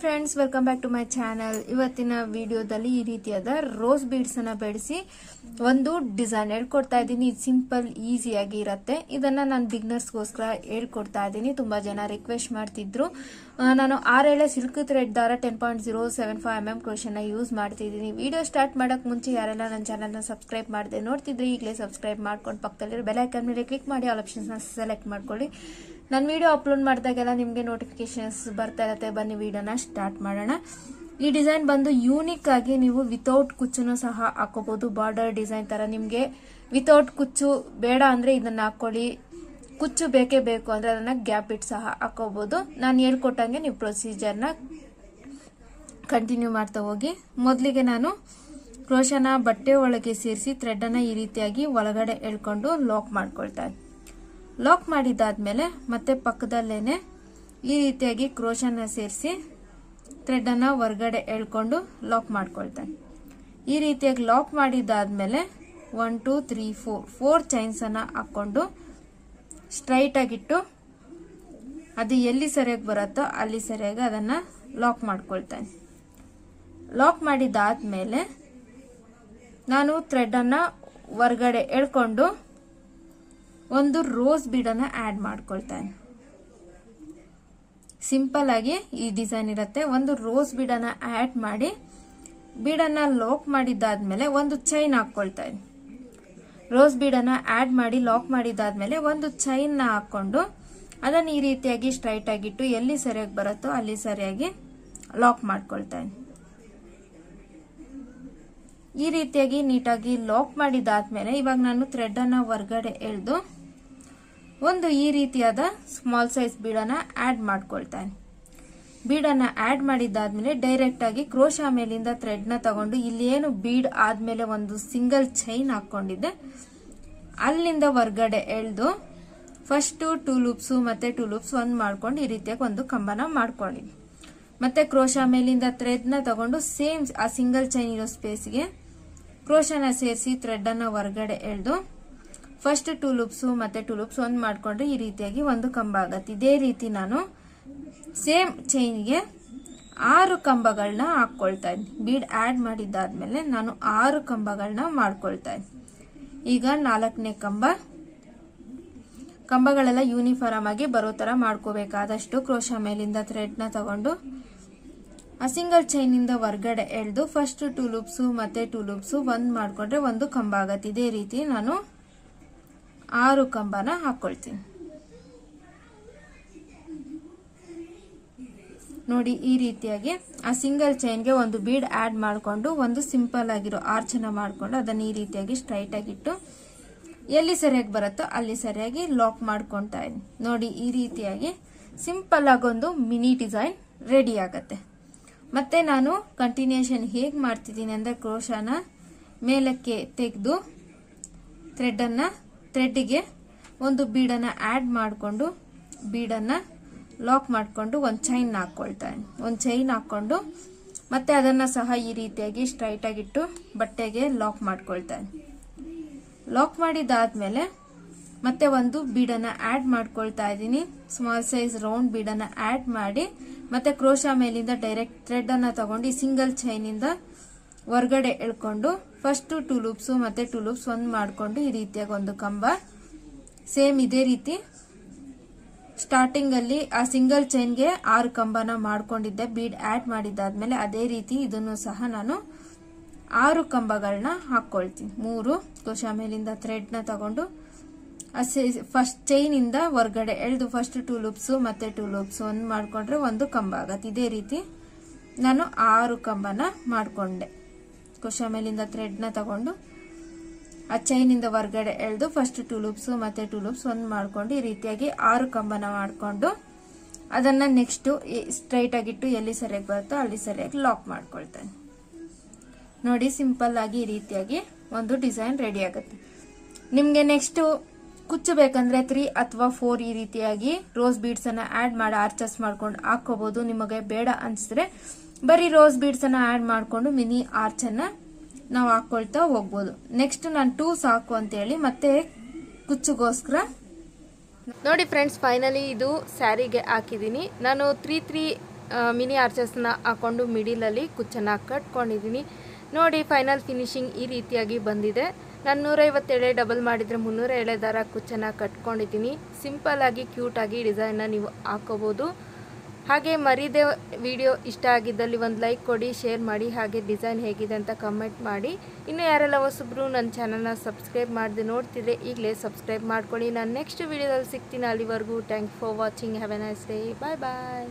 Friends, welcome back to my channel. ಇವತ್ತಿನ ವಿಡಿಯೋದಲ್ಲಿ ಈ ರೀತಿಯಾದ ರೋಸ್ ಬೀಡ್ಸ್ ಅನ್ನ ಬೆಳೆಸಿ ಒಂದು ಡಿಸೈನ್ ಹೇಳ್ಕೊಡ್ತಾ ಇದ್ದೀನಿ. ಇದು ಸಿಂಪಲ್ ಈಸಿಯಾಗಿ ಇರುತ್ತೆ. ಇದನ್ನ ನಾನು ಬಿಗ್ನರ್ಸ್ಗೋಸ್ಕರ ಹೇಳ್ಕೊಡ್ತಾ ಇದ್ದೀನಿ. ತುಂಬಾ ಜನ ರಿಕ್ವೆಸ್ಟ್ ಮಾಡ್ತಿದ್ರು. ನಾನು 6 ಎಳೆ ಸಿಲ್ಕ್ ಥ್ರೆಡ್ ದಾರ 10.075 mm ಕ್ರೋಶನ್ ಯೂಸ್ ಮಾಡ್ತಿದ್ದೀನಿ. ವಿಡಿಯೋ ಸ್ಟಾರ್ಟ್ ಮಾಡಕ್ ಮುಂಚೆ ಯಾರೆಲ್ಲ ನನ್ನ ಚಾನಲ್ ನ ಸಬ್ಸ್ಕ್ರೈಬ್ ಮಾಡದೆ ನೋಡ್ತಿದ್ರೆ ಈಗಲೇ ಸಬ್ಸ್ಕ್ರೈಬ್ ಮಾಡ್ಕೊಂಡು ಪಕ್ಕದಲ್ಲಿರೋ ಬೆಲ್ ಐಕಾನ್ ಮೇಲೆ ಕ್ಲಿಕ್ ಮಾಡಿ ಆಲ್ ಆಪ್ಷನ್ಸ್ ನ ಸೆಲೆಕ್ಟ್ ಮಾಡ್ಕೊಳ್ಳಿ. ನಾನು ವಿಡಿಯೋ ಅಪ್ಲೋಡ್ ಮಾಡಿದಾಗೆಲ್ಲ ನಿಮಗೆ ನೋಟಿಫಿಕೇಶನ್ಸ್ ಬರ್ತಾ ಇರುತ್ತೆ. ಬನ್ನಿ ವಿಡಿಯೋನ ಸ್ಟಾರ್ಟ್ ಮಾಡೋಣ. ಈ ಡಿಸೈನ್ ಬಂದು ಯೂನಿಕ್ ಆಗಿ ನೀವು ವಿತೌಟ್ ಕುಚ್ಚನ್ನು ಸಹ ಹಾಕೋಬಹುದು. ಬಾರ್ಡರ್ ಡಿಸೈನ್ ತರ ನಿಮಗೆ ವಿತೌಟ್ ಕುಚ್ಚು ಬೇಡ ಅಂದ್ರೆ ಇದನ್ನ ಹಾಕೊಳ್ಳಿ. ಕುಚ್ಚು ಬೇಕೇ ಬೇಕು ಅಂದ್ರೆ ಅದನ್ನ ಗ್ಯಾಪ್ ಇಟ್ ಸಹ ಹಾಕೋಬಹುದು. ನಾನು ಹೇಳ್ಕೊಟ್ಟಂಗೆ ನೀವು ಪ್ರೊಸೀಜರ್ನ ಕಂಟಿನ್ಯೂ ಮಾಡ್ತಾ ಹೋಗಿ. ಮೊದಲಿಗೆ ನಾನು ಕ್ರೋಶನ ಬಟ್ಟೆ ಒಳಗೆ ಸೇರಿಸಿ ಥ್ರೆಡ್ ಅನ್ನ ಈ ರೀತಿಯಾಗಿ ಒಳಗಡೆ ಎಳ್ಕೊಂಡು ಲಾಕ್ ಮಾಡ್ಕೊಳ್ತಾ ಇದ್ದೀನಿ. ಲಾಕ್ ಮಾಡಿದಾದ್ಮೇಲೆ ಮತ್ತೆ ಪಕ್ಕದಲ್ಲೇನೆ ಈ ರೀತಿಯಾಗಿ ಕ್ರೋಶನ ಸೇರಿಸಿ ಥ್ರೆಡ್ ಅನ್ನ ಹೊರಗಡೆ ಎಳ್ಕೊಂಡು ಲಾಕ್ ಮಾಡ್ಕೊಳ್ತೇನೆ. ಈ ರೀತಿಯಾಗಿ ಲಾಕ್ ಮಾಡಿದಾದ್ಮೇಲೆ 1 2 3 4 ಚೈನ್ಸ್ ಅನ್ನ ಹಾಕೊಂಡು ಸ್ಟ್ರೈಟ್ ಆಗಿಟ್ಟು ಅದು ಎಲ್ಲಿ ಸರಿಯಾಗಿ ಬರುತ್ತೋ ಅಲ್ಲಿ ಸರಿಯಾಗಿ ಅದನ್ನ ಲಾಕ್ ಮಾಡ್ಕೊಳ್ತೇನೆ. ಲಾಕ್ ಮಾಡಿದಾದ್ಮೇಲೆ ನಾನು ಥ್ರೆಡ್ ಅನ್ನ ಹೊರಗಡೆ ಎಳ್ಕೊಂಡು ಒಂದು ರೋಸ್ ಬೀಡನ್ನ ಆಡ್ ಮಾಡ್ಕೊಳ್ತೇನೆ. ಸಿಂಪಲ್ ಆಗಿ ಈ ಡಿಸೈನ್ ಇರುತ್ತೆ. ಒಂದು ರೋಸ್ ಬೀಡನ್ನ ಆಡ್ ಮಾಡಿ ಬೀಡನ್ನ ಲಾಕ್ ಮಾಡಿದಾದ್ಮೇಲೆ ಒಂದು ಚೈನ್ ಹಾಕೊಳ್ತಾ ಇದ್ದೀನಿ. ರೋಸ್ ಬೀಡನ್ನ ಆಡ್ ಮಾಡಿ ಲಾಕ್ ಮಾಡಿದಾದ್ಮೇಲೆ ಒಂದು ಚೈನ್ ನ ಹಾಕೊಂಡು ಅದನ್ನ ಈ ರೀತಿಯಾಗಿ ಸ್ಟ್ರೈಟ್ ಆಗಿಟ್ಟು ಎಲ್ಲಿ ಸರಿಯಾಗಿ ಬರುತ್ತೋ ಅಲ್ಲಿ ಸರಿಯಾಗಿ ಲಾಕ್ ಮಾಡ್ಕೊಳ್ತಾ ಇದ್ದೀನಿ. ಈ ರೀತಿಯಾಗಿ ನೀಟಾಗಿ ಲಾಕ್ ಮಾಡಿದಾದ್ಮೇಲೆ ಇವಾಗ ನಾನು ಥ್ರೆಡ್ ಅನ್ನ ಹೊರಗಡೆ ಎಳೆದು ಒಂದು ಈ ರೀತಿಯಾದ ಸ್ಮಾಲ್ ಸೈಜ್ ಬೀಡನ್ನ ಆಡ್ ಮಾಡ್ಕೊಳ್ತಾನೆ. ಬೀಡನ್ನ ಆಡ್ ಮಾಡಿದಾದ್ಮೇಲೆ ಡೈರೆಕ್ಟ್ ಆಗಿ ಕ್ರೋಶಾ ಮೇಲಿಂದ ಥ್ರೆಡ್ ನ ತಗೊಂಡು ಇಲ್ಲಿ ಏನು ಬೀಡ್ ಆದ್ಮೇಲೆ ಒಂದು ಸಿಂಗಲ್ ಚೈನ್ ಹಾಕೊಂಡಿದ್ದೆ ಅಲ್ಲಿಂದ ಹೊರಗಡೆ ಎಳೆದು ಫಸ್ಟ್ 2 ಲೂಪ್ಸ್ ಮತ್ತೆ 2 ಲೂಪ್ಸ್ ಒಂದ್ ಮಾಡ್ಕೊಂಡು ಈ ರೀತಿಯಾಗಿ ಒಂದು ಕಂಬನ ಮಾಡ್ಕೊಂಡಿದ್ದೆ. ಮತ್ತೆ ಕ್ರೋಶಾ ಮೇಲಿಂದ ಥ್ರೆಡ್ ನ ತಗೊಂಡು ಸೇಮ್ ಆ ಸಿಂಗಲ್ ಚೈನ್ ಇರೋ ಸ್ಪೇಸ್ಗೆ ಕ್ರೋಶನ ಸೇರಿಸಿ ಥ್ರೆಡ್ ಅನ್ನ ಹೊರಗಡೆ ಎಳೆದು ಫಸ್ಟ್ 2 ಲೂಪ್ಸ್ ಮತ್ತೆ 2 ಲೂಪ್ಸ್ ಒಂದ್ ಮಾಡ್ಕೊಂಡ್ರೆ ಈ ರೀತಿಯಾಗಿ ಒಂದು ಕಂಬ ಆಗತ್ತೆ. ಇದೇ ರೀತಿ ನಾನು ಸೇಮ್ ಚೈನ್ಗೆ 6 ಕಂಬಗಳನ್ನ ಹಾಕೊಳ್ತಾ ಇದ್ದೀನಿ. ಬೀಡ್ ಆಡ್ ಮಾಡಿದಾದ್ಮೇಲೆ ನಾನು 6 ಕಂಬಗಳನ್ನ ಮಾಡ್ಕೊಳ್ತಾ ಇದ್ದೀನಿ. ಈಗ 4ನೇ ಕಂಬಗಳೆಲ್ಲ ಯೂನಿಫಾರ್ಮ್ ಆಗಿ ಬರೋ ತರ ಮಾಡ್ಕೋಬೇಕಾದಷ್ಟು ಕ್ರೋಶಾ ಮೇಲಿಂದ ಥ್ರೆಡ್ ನ ತಗೊಂಡು ಆ ಸಿಂಗಲ್ ಚೈನ್ ಇಂದ ಹೊರಗಡೆ ಎಳೆದು ಫಸ್ಟ್ 2 ಲೂಪ್ಸ್ ಮತ್ತೆ 2 ಲೂಪ್ಸ್ ಒಂದ್ ಮಾಡ್ಕೊಂಡ್ರೆ ಒಂದು ಕಂಬ ಆಗತ್ತೆ. ಇದೇ ರೀತಿ ನಾನು 6 ಕಂಬನ ಹಾಕೊಳ್ತೀನಿ. ನೋಡಿ ಈ ರೀತಿಯಾಗಿ ಆ ಸಿಂಗಲ್ ಚೈನ್ಗೆ ಒಂದು ಬೀಡ್ ಆಡ್ ಮಾಡ್ಕೊಂಡು ಒಂದು ಸಿಂಪಲ್ ಆಗಿರೋ ಆರ್ಚನ ಮಾಡ್ಕೊಂಡು ಅದನ್ನ ಈ ರೀತಿಯಾಗಿ ಸ್ಟ್ರೈಟ್ ಆಗಿಟ್ಟು ಎಲ್ಲಿ ಸರಿಯಾಗಿ ಬರುತ್ತೋ ಅಲ್ಲಿ ಸರಿಯಾಗಿ ಲಾಕ್ ಮಾಡ್ಕೊಂತಾ ಇದ್ದೀನಿ. ನೋಡಿ ಈ ರೀತಿಯಾಗಿ ಸಿಂಪಲ್ ಆಗೊಂದು ಮಿನಿ ಡಿಸೈನ್ ರೆಡಿ ಆಗತ್ತೆ. ಮತ್ತೆ ನಾನು ಕಂಟಿನ್ಯೂಷನ್ ಹೇಗ್ ಮಾಡ್ತಿದ್ದೀನಿ ಅಂದ್ರೆ ಕ್ರೋಶಾನ ಮೇಲಕ್ಕೆ ತೆಗೆದು ಥ್ರೆಡ್ಗೆ ಒಂದು ಬೀಡನ್ನ ಆಡ್ ಮಾಡಿಕೊಂಡು ಬೀಡನ್ನ ಲಾಕ್ ಮಾಡಿಕೊಂಡು ಒಂದು ಚೈನ್ ಹಾಕೊಳ್ತಾ ಇದ್ದೀನಿ. ಒಂದು ಚೈನ್ ಹಾಕೊಂಡು ಮತ್ತೆ ಅದನ್ನ ಸಹ ಈ ರೀತಿಯಾಗಿ ಸ್ಟ್ರೈಟ್ ಆಗಿಟ್ಟು ಬಟ್ಟೆಗೆ ಲಾಕ್ ಮಾಡ್ಕೊಳ್ತಾ ಇದ್ದೀನಿ. ಲಾಕ್ ಮಾಡಿದಾದ್ಮೇಲೆ ಮತ್ತೆ ಒಂದು ಬೀಡನ್ನ ಆಡ್ ಮಾಡ್ಕೊಳ್ತಾ ಇದ್ದೀನಿ. ಸ್ಮಾಲ್ ಸೈಜ್ ರೌಂಡ್ ಬೀಡನ್ನ ಆಡ್ ಮಾಡಿ ಮತ್ತೆ ಕ್ರೋಶಾ ಮೇಲಿಂದ ಡೈರೆಕ್ಟ್ ಥ್ರೆಡ್ ಅನ್ನ ತಗೊಂಡು ಸಿಂಗಲ್ ಚೈನ್ ಇಂದ ಹೊರಗಡೆ ಎಳ್ಕೊಂಡು ಫಸ್ಟ್ 2 ಲೂಪ್ಸ್ ಮತ್ತೆ 2 ಲೂಪ್ಸ್ ಒಂದ್ ಮಾಡ್ಕೊಂಡು ಈ ರೀತಿಯಾಗಿ ಒಂದು ಕಂಬ ಸೇಮ್ ಇದೇ ರೀತಿ ಸ್ಟಾರ್ಟಿಂಗ್ ಅಲ್ಲಿ ಆ ಸಿಂಗಲ್ ಚೈನ್ಗೆ 6 ಕಂಬನ ಮಾಡ್ಕೊಂಡಿದ್ದೆ. ಬೀಡ್ ಆಡ್ ಮಾಡಿದಾದ್ಮೇಲೆ ಅದೇ ರೀತಿ ಇದನ್ನು ಸಹ ನಾನು 6 ಕಂಬಗಳನ್ನ ಹಾಕೊಳ್ತೀನಿ. 3 ಕ್ರೋಶಾ ಮೇಲಿಂದ ಥ್ರೆಡ್ ನ ತಗೊಂಡು ಫಸ್ಟ್ ಚೈನ್ ಇಂದ ಹೊರಗಡೆ ಎಳೆದು ಫಸ್ಟ್ 2 ಲೂಪ್ಸ್ ಮತ್ತೆ 2 ಲೂಪ್ಸ್ ಒಂದ್ ಮಾಡ್ಕೊಂಡ್ರೆ ಒಂದು ಕಂಬ ಆಗತ್ತೆ. ಇದೇ ರೀತಿ ನಾನು 6 ಕಂಬನ ಮಾಡ್ಕೊಂಡೆ. ಕ್ರೋಶಾ ಮೇಲಿಂದ ಥ್ರೆಡ್ ನ ತಗೊಂಡು ಆ ಚೈನ್ ಇಂದ ಹೊರಗಡೆ ಎಳೆದು ಫಸ್ಟ್ 2 ಲೂಪ್ಸ್ ಮತ್ತೆ 2 ಲೂಪ್ಸ್ ಒಂದ್ ಮಾಡ್ಕೊಂಡು ಈ ರೀತಿಯಾಗಿ 6 ಕಂಬನ ಮಾಡ್ಕೊಂಡು ಅದನ್ನ ನೆಕ್ಸ್ಟ್ ಸ್ಟ್ರೈಟ್ ಆಗಿಟ್ಟು ಎಲ್ಲಿ ಸರಿಯಾಗಿ ಬರುತ್ತೋ ಅಲ್ಲಿ ಸರಿಯಾಗಿ ಲಾಕ್ ಮಾಡ್ಕೊಳ್ತೇನೆ. ನೋಡಿ ಸಿಂಪಲ್ ಆಗಿ ಈ ರೀತಿಯಾಗಿ ಒಂದು ಡಿಸೈನ್ ರೆಡಿ ಆಗುತ್ತೆ. ನಿಮ್ಗೆ ನೆಕ್ಸ್ಟ್ ಕುಚ್ಚು ಬೇಕಂದ್ರೆ 3 ಅಥವಾ 4 ಈ ರೀತಿಯಾಗಿ ರೋಸ್ ಬೀಡ್ಸ್ ಅನ್ನ ಆಡ್ ಮಾಡಿ ಆರ್ಚಸ್ ಮಾಡ್ಕೊಂಡು ಹಾಕೋಬಹುದು. ನಿಮಗೆ ಬೇಡ ಅನ್ಸಿದ್ರೆ ಬರೀ ರೋಸ್ ಬೀಡ್ಸ್ ಅನ್ನ ಆಡ್ ಮಾಡ್ಕೊಂಡು ಮಿನಿ ಆರ್ಚ್ ಅನ್ನ ನಾವು ಹಾಕೊಳ್ತಾ ಹೋಗ್ಬೋದು. ನೆಕ್ಸ್ಟ್ ನಾನು 2 ಸಾಕು ಅಂತ ಹೇಳಿ ಮತ್ತೆ ಕುಚ್ಚುಗೋಸ್ಕರ ನೋಡಿ ಫ್ರೆಂಡ್ಸ್, ಫೈನಲಿ ಇದು ಸ್ಯಾರಿಗೆ ಹಾಕಿದ್ದೀನಿ. ನಾನು 3 ಮಿನಿ ಆರ್ಚಸ್ನ ಹಾಕ್ಕೊಂಡು ಮಿಡಿಲಲ್ಲಿ ಕುಚ್ಚನ್ನು ಕಟ್ಕೊಂಡಿದ್ದೀನಿ. ನೋಡಿ ಫೈನಲ್ ಫಿನಿಶಿಂಗ್ ಈ ರೀತಿಯಾಗಿ ಬಂದಿದೆ. ನಾನು 157 ಡಬಲ್ ಮಾಡಿದರೆ 307 ದಾರ ಕುಚ್ಚನ್ನು ಕಟ್ಕೊಂಡಿದ್ದೀನಿ. ಸಿಂಪಲ್ಲಾಗಿ ಕ್ಯೂಟಾಗಿ ಡಿಸೈನ್ನ ನೀವು ಹಾಕೋಬೋದು. ಹಾಗೆ ಮರೀದೆ ವಿಡಿಯೋ ಇಷ್ಟ ಆಗಿದ್ದಲ್ಲಿ ಒಂದು ಲೈಕ್ ಕೊಡಿ, ಶೇರ್ ಮಾಡಿ, ಹಾಗೆ ಡಿಸೈನ್ ಹೇಗಿದೆ ಅಂತ ಕಮೆಂಟ್ ಮಾಡಿ. ಇನ್ನು ಯಾರೆಲ್ಲ ಹೊಸಬ್ರು ನನ್ನ ಚಾನಲ್ನ ಸಬ್ಸ್ಕ್ರೈಬ್ ಮಾಡದೆ ನೋಡ್ತಿದ್ರೆ ಈಗಲೇ ಸಬ್ಸ್ಕ್ರೈಬ್ ಮಾಡ್ಕೊಳ್ಳಿ. ನಾನು ನೆಕ್ಸ್ಟ್ ವಿಡಿಯೋದಲ್ಲಿ ಸಿಗ್ತೀನಿ. ಅಲ್ಲಿವರೆಗೂ thank for watching. Have a nice day. Bye bye.